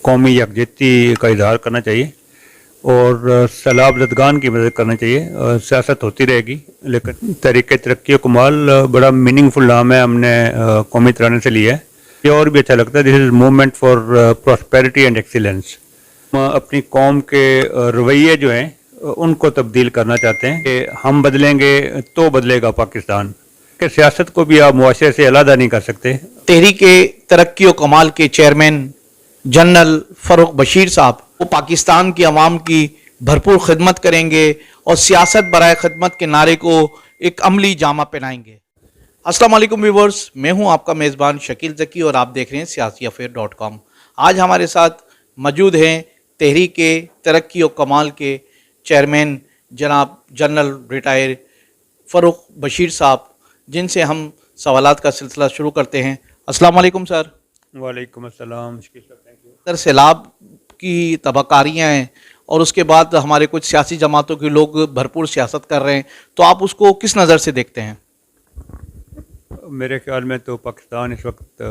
قومی یکجہتی کا اظہار کرنا چاہیے اور سیلاب زدگان کی مدد کرنا چاہیے۔ سیاست ہوتی رہے گی لیکن تحریک ترقی و کمال بڑا میننگ فل نام ہے، ہم نے قومی ترانے سے لیا ہے۔ یہ اور بھی اچھا لگتا ہے، this is movement for prosperity and excellence. ہم اپنی قوم کے رویے جو ہیں ان کو تبدیل کرنا چاہتے ہیں کہ ہم بدلیں گے تو بدلے گا پاکستان، کہ سیاست کو بھی آپ معاشرے سے علیحدہ نہیں کر سکتے۔ تحریک ترقی و کمال کے چیئرمین جنرل فاروق بشیر صاحب وہ پاکستان کی عوام کی بھرپور خدمت کریں گے اور سیاست برائے خدمت کے نعرے کو ایک عملی جامہ پہنائیں گے۔ السلام علیکم ویورز، میں ہوں آپ کا میزبان شکیل ذکی اور آپ دیکھ رہے ہیں SiyasiAffair.com۔ آج ہمارے ساتھ موجود ہیں تحریک ترقی و کمال کے چیئرمین جناب جنرل ریٹائر فاروق بشیر صاحب، جن سے ہم سوالات کا سلسلہ شروع کرتے ہیں۔ السلام علیکم سر۔ وعلیکم السلام۔ سر، سیلاب کی تباہکاریاں ہیں اور اس کے بعد ہمارے کچھ سیاسی جماعتوں کے لوگ بھرپور سیاست کر رہے ہیں، تو آپ اس کو کس نظر سے دیکھتے ہیں؟ میرے خیال میں تو پاکستان اس وقت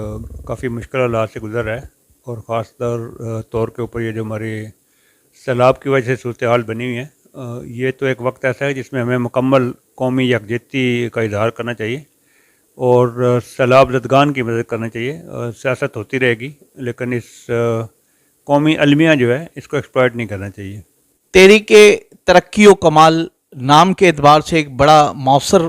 کافی مشکل حالات سے گزر رہا ہے، اور خاص طور کے اوپر یہ جو ہماری سیلاب کی وجہ سے صورتحال بنی ہوئی ہے، یہ تو ایک وقت ایسا ہے جس میں ہمیں مکمل قومی یکجہتی کا اظہار کرنا چاہیے اور سیلاب زدگان کی مدد کرنا چاہیے۔ سیاست ہوتی رہے گی لیکن اس قومی المیہ جو ہے اس کو ایکسپلائٹ نہیں کرنا چاہیے۔ تحریک ترقی و کمال نام کے اعتبار سے ایک بڑا مؤثر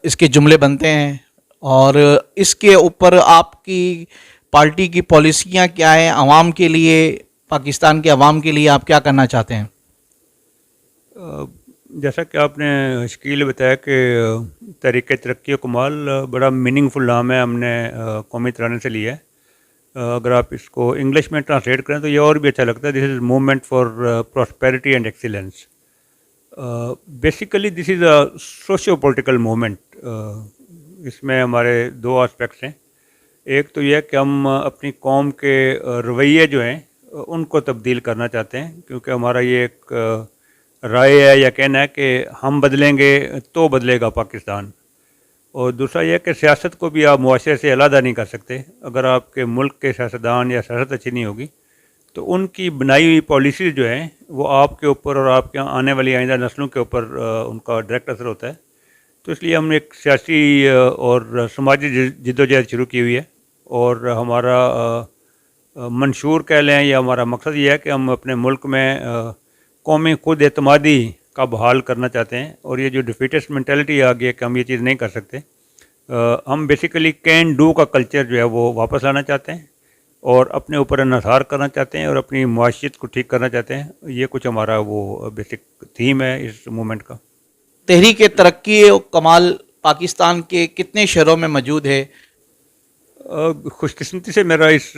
اس کے جملے بنتے ہیں، اور اس کے اوپر آپ کی پارٹی کی پالیسیاں کیا ہیں؟ عوام کے لیے، پاکستان کے عوام کے لیے آپ کیا کرنا چاہتے ہیں؟ جیسا کہ آپ نے شکیل بتایا کہ تحریک ترقی و کمال بڑا میننگ فل نام ہے، ہم نے قومی ترانے سے لیا ہے۔ اگر آپ اس کو انگلش میں ٹرانسلیٹ کریں تو یہ اور بھی اچھا لگتا ہے، this is movement for prosperity and excellence. Basically this is a socio political movement. اس میں ہمارے دو آسپیکٹس ہیں۔ ایک تو یہ کہ ہم اپنی قوم کے رویے جو ہیں ان کو تبدیل کرنا چاہتے ہیں، کیونکہ ہمارا یہ ایک رائے ہے یا کہنا ہے کہ ہم بدلیں گے تو بدلے گا پاکستان۔ اور دوسرا یہ کہ سیاست کو بھی آپ معاشرے سے علیحدہ نہیں کر سکتے۔ اگر آپ کے ملک کے سیاستدان یا سیاست اچھی نہیں ہوگی تو ان کی بنائی ہوئی پالیسیز جو ہیں وہ آپ کے اوپر اور آپ کے آنے والی آئندہ نسلوں کے اوپر ان کا ڈائریکٹ اثر ہوتا ہے۔ تو اس لیے ہم نے ایک سیاسی اور سماجی جدوجہد شروع کی ہوئی ہے، اور ہمارا منشور کہہ لیں یا ہمارا مقصد یہ ہے کہ ہم اپنے ملک میں قومی خود اعتمادی کا بحال کرنا چاہتے ہیں، اور یہ جو ڈیفیٹسٹ مینٹیلٹی آ گئی ہے کہ ہم یہ چیز نہیں کر سکتے، ہم بیسیکلی کین ڈو کا کلچر جو ہے وہ واپس لانا چاہتے ہیں اور اپنے اوپر انحصار کرنا چاہتے ہیں اور اپنی معاشیت کو ٹھیک کرنا چاہتے ہیں۔ یہ کچھ ہمارا وہ بیسک تھیم ہے اس موومنٹ کا۔ تحریک ترقی و کمال پاکستان کے کتنے شہروں میں موجود ہے؟ خوش قسمتی سے میرا اس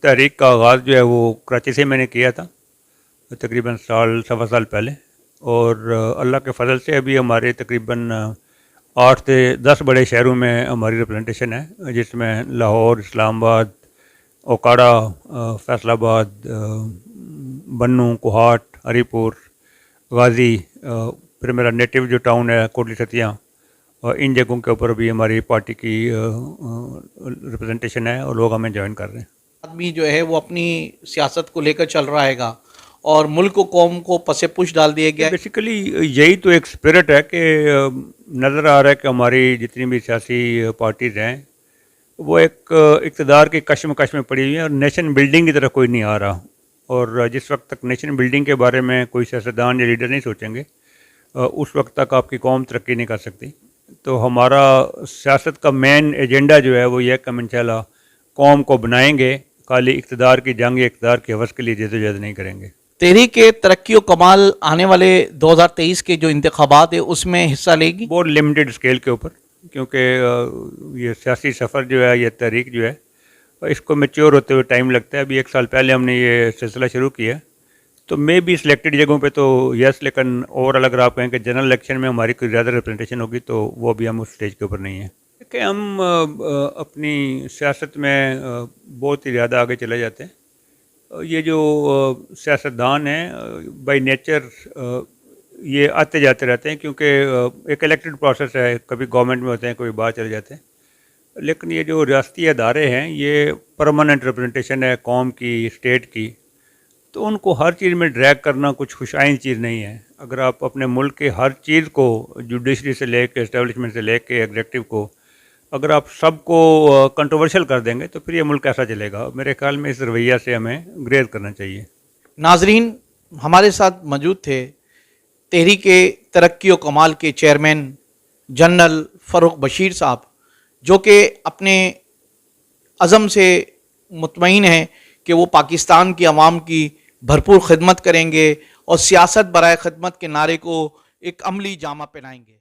تحریک کا آغاز جو ہے وہ کراچی سے میں نے کیا تھا، تقریباً سوا سال پہلے، اور اللہ کے فضل سے ابھی ہمارے تقریباً 8 سے 10 بڑے شہروں میں ہماری ریپرزنٹیشن ہے، جس میں لاہور، اسلام آباد، اوکاڑا، فیصل آباد، بنوں، کوہاٹ، ہری پور، غازی، پھر میرا نیٹو جو ٹاؤن ہے کوٹلی ستیاں، ان جگہوں کے اوپر بھی ہماری پارٹی کی ریپرزنٹیشن ہے اور لوگ ہمیں جوائن کر رہے ہیں۔ آدمی جو ہے وہ اپنی سیاست کو لے کر چل رہا ہے گا اور ملک و قوم کو پس پش ڈال دیا گیا۔ بیسیکلی یہی تو ایک اسپرٹ ہے کہ نظر آ رہا ہے کہ ہماری جتنی بھی سیاسی پارٹیز ہیں وہ ایک اقتدار کی کشمکش میں پڑی ہوئی ہیں اور نیشن بلڈنگ کی طرف کوئی نہیں آ رہا، اور جس وقت تک نیشن بلڈنگ کے بارے میں کوئی سیاستدان یا لیڈر نہیں سوچیں گے اس وقت تک آپ کی قوم ترقی نہیں کر سکتی۔ تو ہمارا سیاست کا مین ایجنڈا جو ہے وہ یہ کہ ہم انشاءاللہ قوم کو بنائیں گے، خالی اقتدار کی جنگ یا اقتدار کے حوث کے لیے جدوجہد نہیں کریں گے۔ تحریک ترقی و کمال آنے والے 2023 کے جو انتخابات ہیں اس میں حصہ لے گی؟ بہت لمیٹڈ اسکیل کے اوپر، کیونکہ یہ سیاسی سفر جو ہے، یہ تحریک جو ہے اس کو میچور ہوتے ہوئے ٹائم لگتا ہے۔ ابھی 1 سال پہلے ہم نے یہ سلسلہ شروع کیا، تو میں بھی سلیکٹڈ جگہوں پہ تو یس، لیکن اوور آل اگر آپ کہیں کہ جنرل الیکشن میں ہماری کوئی زیادہ ریپرزنٹیشن ہوگی تو وہ بھی ہم اس اسٹیج کے اوپر نہیں ہیں کہ ہم اپنی سیاست میں بہت ہی زیادہ آگے چلے جاتے ہیں۔ یہ جو سیاستدان ہیں بائی نیچر یہ آتے جاتے رہتے ہیں، کیونکہ ایک الیکٹڈ پروسیس ہے، کبھی گورنمنٹ میں ہوتے ہیں، کبھی باہر چلے جاتے ہیں۔ لیکن یہ جو ریاستی ادارے ہیں یہ پرماننٹ ریپرزنٹیشن ہے قوم کی، اسٹیٹ کی، تو ان کو ہر چیز میں ڈریگ کرنا کچھ خوش آئند چیز نہیں ہے. اگر آپ اپنے ملک کے ہر چیز کو جوڈیشری سے لے کے اسٹیبلشمنٹ سے لے کے ایگزیکٹو کو اگر آپ سب کو کنٹروورشل کر دیں گے تو پھر یہ ملک کیسا چلے گا؟ میرے خیال میں اس رویہ سے ہمیں گریز کرنا چاہیے. ناظرین، ہمارے ساتھ موجود تھے تحریک ترقی و کمال کے چیئرمین جنرل فاروق بشیر صاحب، جو کہ اپنے عزم سے مطمئن ہیں کہ وہ پاکستان کی عوام کی بھرپور خدمت کریں گے اور سیاست برائے خدمت کے نعرے کو ایک عملی جامہ پہنائیں گے.